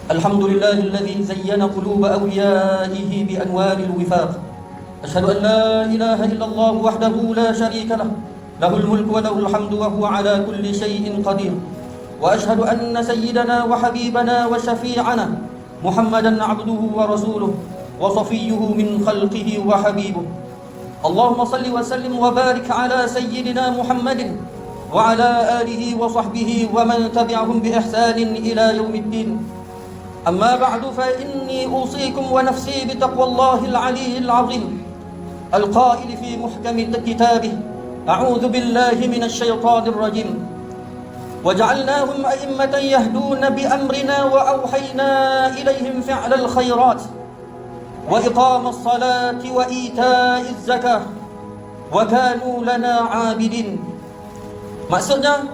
الحمد لله الذي زين قلوب أوليائه بأنوار الوفاق. أشهد أن لا إله إلا الله وحده لا شريك له، له الملك وله الحمد وهو على كل شيء قدير. وأشهد أن سيدنا وحبيبنا وشفيعنا محمدا عبده ورسوله وصفيه من خلقه وحبيبه. اللهم صل وسلم وبارك على سيدنا محمد وعلى آله وصحبه ومن تبعهم بإحسان إلى يوم الدين. أما بعد فإني أوصيكم ونفسي بتقوى الله العلي العظيم القائل في محكم كتابه: أعوذ بالله من الشيطان الرجيم، وجعلناهم أئمة يهدون بأمرنا وأوحينا إليهم فعل الخيرات وإقام الصلاة وإيتاء الزكاة وكانوا لنا عابدين. Maksudnya,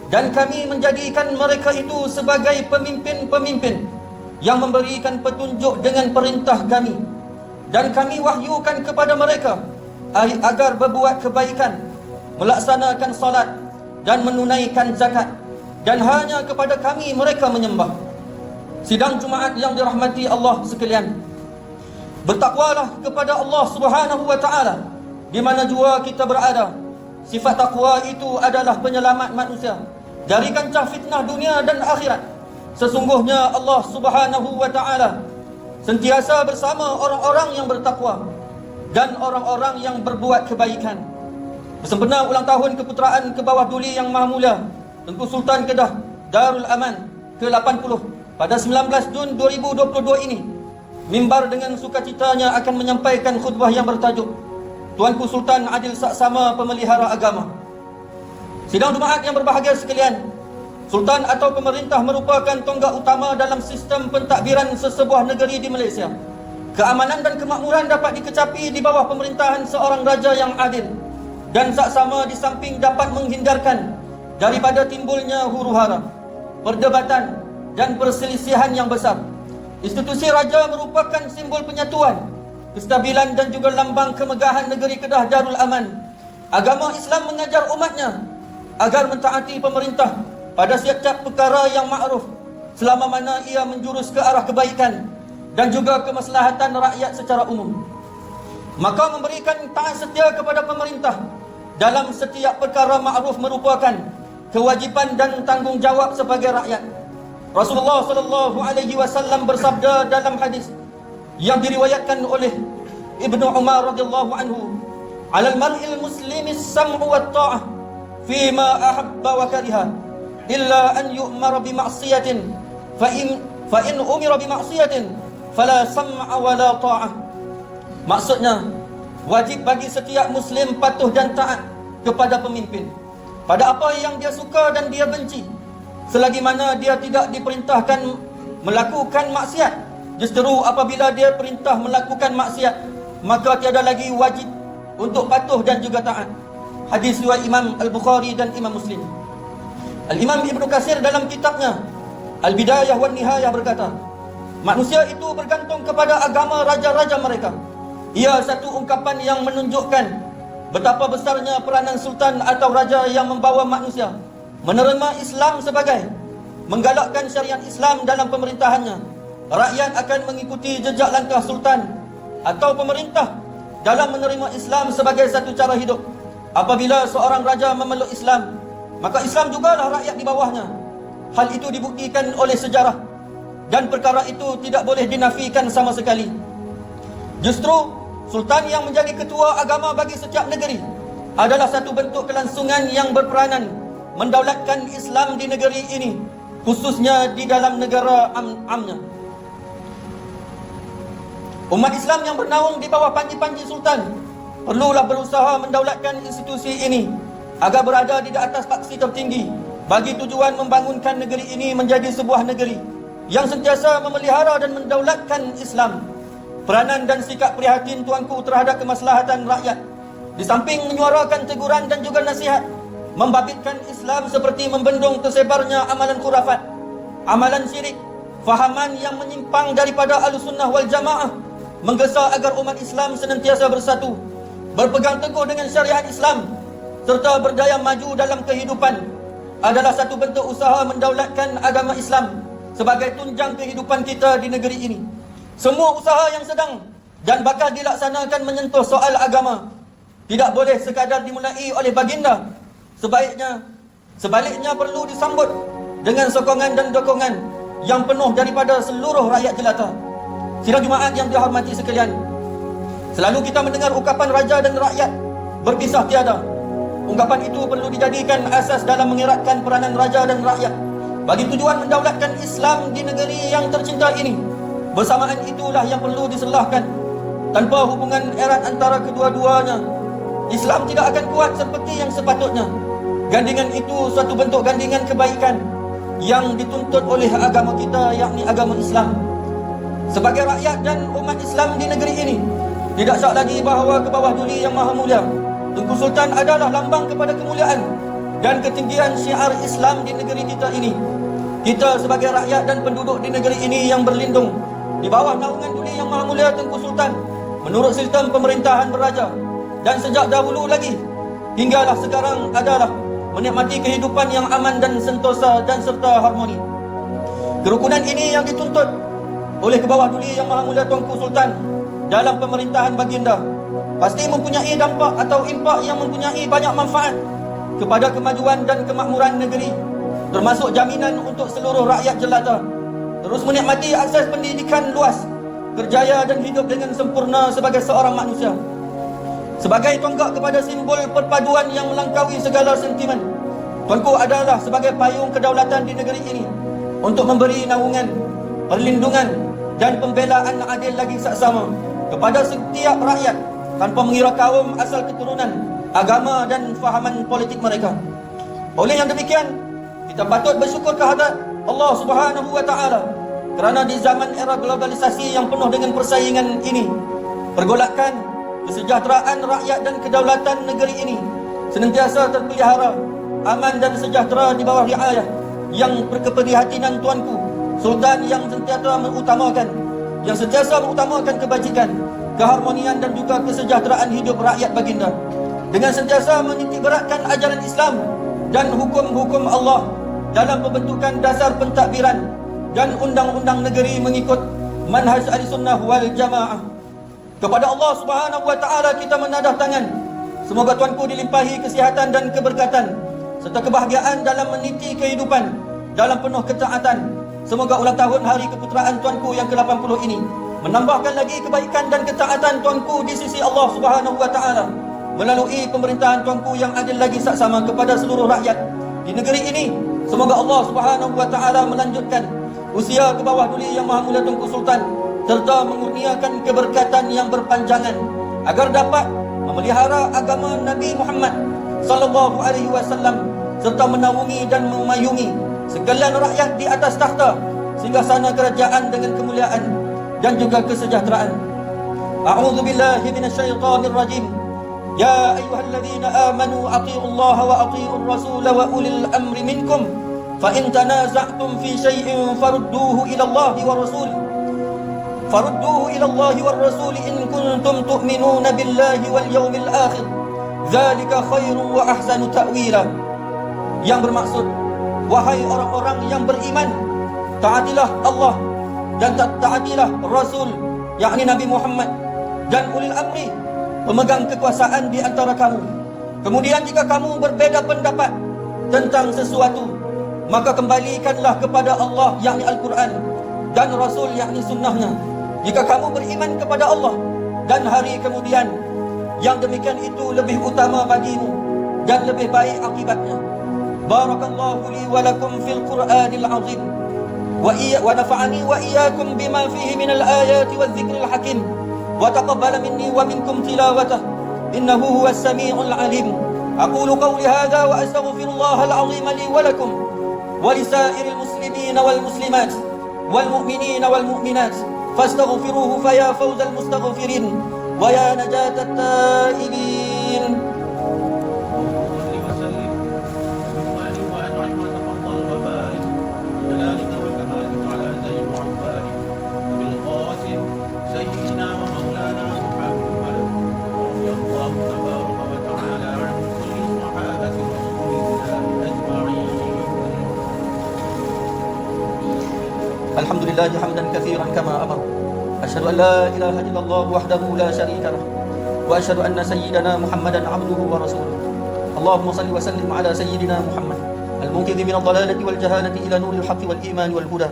dan kami menjadikan mereka itu sebagai pemimpin-pemimpin yang memberikan petunjuk dengan perintah kami, dan kami wahyukan kepada mereka agar berbuat kebaikan, melaksanakan salat dan menunaikan zakat, dan hanya kepada kami mereka menyembah. Sidang Jumaat yang dirahmati Allah sekalian, bertakwalah kepada Allah Subhanahu wa taala di mana jua kita berada. Sifat takwa itu adalah penyelamat manusia dari kancah fitnah dunia dan akhirat. Sesungguhnya Allah Subhanahu wa taala sentiasa bersama orang-orang yang bertakwa dan orang-orang yang berbuat kebaikan. Bersempena ulang tahun keputeraan ke bawah duli yang maha mulia Tengku Sultan Kedah Darul Aman ke-80 pada 19 Jun 2022 ini, mimbar dengan sukacitanya akan menyampaikan khutbah yang bertajuk Tuanku Sultan Adil Saksama Pemelihara Agama. Sidang Jumaat yang berbahagia sekalian, Sultan atau pemerintah merupakan tonggak utama dalam sistem pentadbiran sesebuah negeri di Malaysia. Keamanan dan kemakmuran dapat dikecapi di bawah pemerintahan seorang raja yang adil dan saksama, di samping dapat menghindarkan daripada timbulnya huru-hara, perdebatan dan perselisihan yang besar. Institusi raja merupakan simbol penyatuan, kestabilan dan juga lambang kemegahan negeri Kedah Darul Aman. Agama Islam mengajar umatnya agar mentaati pemerintah pada setiap perkara yang ma'ruf selama mana ia menjurus ke arah kebaikan dan juga kemaslahatan rakyat secara umum. Maka memberikan taat setia kepada pemerintah dalam setiap perkara ma'ruf merupakan kewajipan dan tanggungjawab sebagai rakyat. Rasulullah sallallahu alaihi wasallam bersabda dalam hadis yang diriwayatkan oleh Ibnu Umar radhiyallahu anhu, "Alal mar'il muslimi as-sam'u wat-ta'ah fi ma ahabba wa kariha illa an yu'mara bi ma'siyatin fa in umira bi ma'siyatin fala sam'a wa la ta'ah." Maksudnya, wajib bagi setiap muslim patuh dan taat kepada pemimpin pada apa yang dia suka dan dia benci, selagi mana dia tidak diperintahkan melakukan maksiat. Justeru apabila dia perintah melakukan maksiat, maka tiada lagi wajib untuk patuh dan juga taat. Hadis riwayat Imam Al-Bukhari dan Imam Muslim. Al-Imam Ibnu Katsir dalam kitabnya Al-Bidayah wan Nihayah berkata, manusia itu bergantung kepada agama raja-raja mereka. Ia satu ungkapan yang menunjukkan betapa besarnya peranan sultan atau raja yang membawa manusia menerima Islam sebagai menggalakkan syariat Islam dalam pemerintahannya. Rakyat akan mengikuti jejak langkah sultan atau pemerintah dalam menerima Islam sebagai satu cara hidup. Apabila seorang raja memeluk Islam, maka Islam jugalah rakyat di bawahnya. Hal itu dibuktikan oleh sejarah dan perkara itu tidak boleh dinafikan sama sekali. Justru sultan yang menjadi ketua agama bagi setiap negeri adalah satu bentuk kelangsungan yang berperanan mendaulatkan Islam di negeri ini, khususnya di dalam negara amnya. Umat Islam yang bernaung di bawah panji-panji sultan perlulah berusaha mendaulatkan institusi ini agar berada di atas paksi tertinggi bagi tujuan membangunkan negeri ini menjadi sebuah negeri yang sentiasa memelihara dan mendaulatkan Islam. Peranan dan sikap prihatin tuanku terhadap kemaslahatan rakyat, di samping menyuarakan teguran dan juga nasihat, membabitkan Islam seperti membendung tersebarnya amalan khurafat, amalan syirik, fahaman yang menyimpang daripada Ahlussunnah wal Jamaah, menggesa agar umat Islam senantiasa bersatu, berpegang teguh dengan syariat Islam serta berdaya maju dalam kehidupan adalah satu bentuk usaha mendaulatkan agama Islam sebagai tunjang kehidupan kita di negeri ini. Semua usaha yang sedang dan bakal dilaksanakan menyentuh soal agama tidak boleh sekadar dimulai oleh baginda. Sebaliknya perlu disambut dengan sokongan dan dukungan yang penuh daripada seluruh rakyat jelata. Sidang Jumaat yang dihormati sekalian, selalu kita mendengar ukapan raja dan rakyat berpisah tiada. Ungkapan itu perlu dijadikan asas dalam mengeratkan peranan raja dan rakyat bagi tujuan mendaulatkan Islam di negeri yang tercinta ini. Bersamaan itulah yang perlu diselahkan. Tanpa hubungan erat antara kedua-duanya, Islam tidak akan kuat seperti yang sepatutnya. Gandingan itu suatu bentuk gandingan kebaikan yang dituntut oleh agama kita, yakni agama Islam. Sebagai rakyat dan umat Islam di negeri ini, tidak syak lagi bahawa ke bawah duli yang maha mulia, Tunku Sultan adalah lambang kepada kemuliaan dan ketinggian syiar Islam di negeri kita ini. Kita sebagai rakyat dan penduduk di negeri ini yang berlindung di bawah naungan duli yang maha mulia Tunku Sultan menurut sistem pemerintahan beraja, dan sejak dahulu lagi hinggalah sekarang adalah menikmati kehidupan yang aman dan sentosa dan serta harmoni. Kerukunan ini yang dituntut oleh ke bawah duli yang maha mulia Tunku Sultan dalam pemerintahan baginda pasti mempunyai dampak atau impak yang mempunyai banyak manfaat kepada kemajuan dan kemakmuran negeri, termasuk jaminan untuk seluruh rakyat jelata terus menikmati akses pendidikan luas, kerjaya dan hidup dengan sempurna sebagai seorang manusia. Sebagai tonggak kepada simbol perpaduan yang melangkaui segala sentimen, Tuanku adalah sebagai payung kedaulatan di negeri ini untuk memberi naungan, perlindungan dan pembelaan adil lagi saksama kepada setiap rakyat tanpa mengira kaum, asal keturunan, agama dan fahaman politik mereka. Oleh yang demikian, kita patut bersyukur kehadrat Allah Subhanahu wa taala kerana di zaman era globalisasi yang penuh dengan persaingan ini, pergolakan, kesejahteraan rakyat dan kedaulatan negeri ini senantiasa terpelihara aman dan sejahtera di bawah riayah yang berkeprihatinan Tuanku Sultan yang sentiasa mengutamakan kebajikan, keharmonian dan juga kesejahteraan hidup rakyat baginda dengan sentiasa menitik beratkan ajaran Islam dan hukum-hukum Allah dalam pembentukan dasar pentadbiran dan undang-undang negeri mengikut manhaj Ahlussunnah wal Jamaah. Kepada Allah Subhanahu wa taala kita menadah tangan. Semoga Tuanku dilimpahi kesihatan dan keberkatan serta kebahagiaan dalam meniti kehidupan dalam penuh ketaatan. Semoga ulang tahun hari keputeraan Tuanku yang ke-80 ini menambahkan lagi kebaikan dan ketaatan Tuanku di sisi Allah Subhanahu wa taala melalui pemerintahan Tuanku yang adil lagi saksama kepada seluruh rakyat di negeri ini. Semoga Allah Subhanahu wa taala melanjutkan usia ke bawah duli yang maha mulia Tunku Sultan serta mengurniakan keberkatan yang berpanjangan agar dapat memelihara agama Nabi Muhammad sallallahu alaihi wasallam serta menaungi dan memayungi sekalian rakyat di atas takhta singgasana kerajaan dengan kemuliaan dan juga kesejahteraan. A'udzu billahi minasyaitonir rajim. Ya ayyuhalladzina amanu atti'ullaha wa atti'ur rasul wa ulil amri minkum fa in tanaza'tum fi syai'in farudduhu ila Allahi wa rasul in kuntum tu'minuna billahi wal yawmil akhir dzalika khairun wa ahsanu ta'wila. Yang bermaksud, wahai orang-orang yang beriman, taatilah Allah dan taatilah Rasul, yakni Nabi Muhammad, dan ulil amri, pemegang kekuasaan di antara kamu. Kemudian jika kamu berbeza pendapat tentang sesuatu, maka kembalikanlah kepada Allah, yakni Al-Quran, dan Rasul, yakni sunnahnya. Jika kamu beriman kepada Allah dan hari kemudian, yang demikian itu lebih utama bagimu dan lebih baik akibatnya. Barakallahu li wa lakum fil Qur'anil azim wa nafa'ani wa iyyakum bima fihi minal ayati wadh dhikril hakim wa taqabbala minni wa minkum tilawatah innahu huwas samiul alim. Aqulu qawli hadha wa astaghfirullahal azim li wa lakum wa lisairil muslimin wal muslimat wal mu'minin wal mu'minat fastaghfiruhu faya fawzal mustaghfirin wa ya najatat taibin. الحمد لله حمدا كثيرا كما أمر. أشهد أن لا إله إلا الله وحده لا شريك له، وأشهد أن سيدنا محمدا عبده ورسوله. اللهم صل وسلم على سيدنا محمد المنقذ من الضلالة والجهالة إلى نور الحق والإيمان والهدى،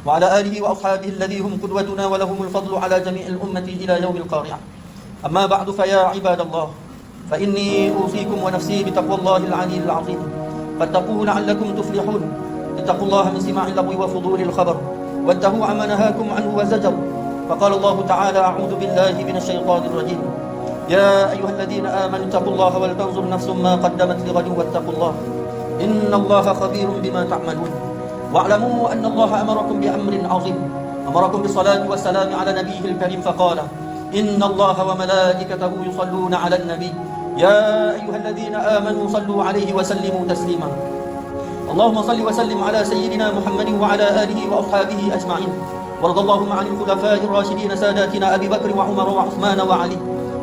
وعلى آله وأصحابه الذين هم قدوتنا ولهم الفضل على جميع الأمة إلى يوم القارعة. أما بعد، فيا عباد الله، فإني أوصيكم ونفسي بتقوى الله العلي العظيم، فاتقوه لعلكم تفلحون. اتقوا الله من سماع اللغو وفضول الخبر، وانتهوا عما نهاكم عنه وزجر. فقال الله تعالى: أعوذ بالله من الشيطان الرجيم، يا أيها الذين آمنوا اتقوا الله ولتنظر نفس ما قدمت لغد واتقوا الله إن الله خبير بما تعملون. واعلموا أن الله أمركم بأمر عظيم، أمركم بالصلاة والسلام على نبيه الكريم، فقال: إن الله وملائكته يصلون على النبي يا أيها الذين آمنوا صلوا عليه وسلموا تسليما. اللهم صل وسلم على سيدنا محمد وعلى آله وأصحابه أجمعين، وارض اللهم عن الخلفاء الراشدين ساداتنا أبي بكر وعمر وعثمان وعلي،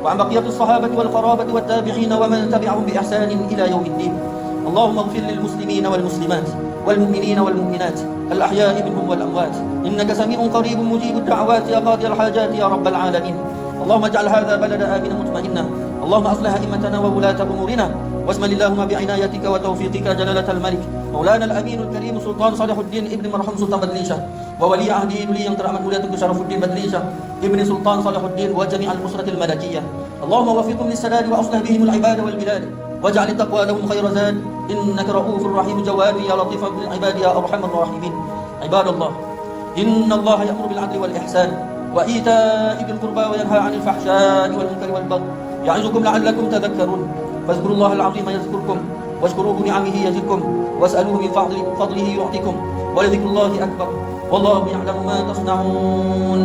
وعن بقية الصحابة والقرابة والتابعين ومن تبعهم بإحسان إلى يوم الدين. اللهم اغفر للمسلمين والمسلمات والمؤمنين والمؤمنات الأحياء منهم والأموات، إنك سميع قريب مجيب الدعوات يا قاضي الحاجات يا رب العالمين. اللهم اجعل هذا بلد آمنا مطمئنا، اللهم أصلح أئمتنا وولاة أمورنا، واشمل اللهم بعنايتك وتوفيقك جلالة الملك مولانا الأمين الكريم سلطان صالح الدين ابن مرحوم سلطان بدليشة، وولي عهده ولي ترأمن ولاية شرف الدين بدليشة ابن سلطان صالح الدين، وجميع الأسرة الملكية. اللهم وفقهم للسداد وأصلح بهم العباد والبلاد، واجعل التقوى لهم خير زاد، إنك رؤوف رحيم جواد يا لطيف بالعباد يا أرحم الراحمين. عباد الله، إن الله يأمر بالعدل والإحسان وإيتاء ذي القربى وينهى عن الفحشاء والمنكر والبغي، يعظكم لعلكم تذكرون. فاذكروا الله العظيم يذكركم، واشكروه نعمه يزدكم، واسألوه من فضله يعطكم، ولذكر الله أكبر، والله يعلم ما تصنعون.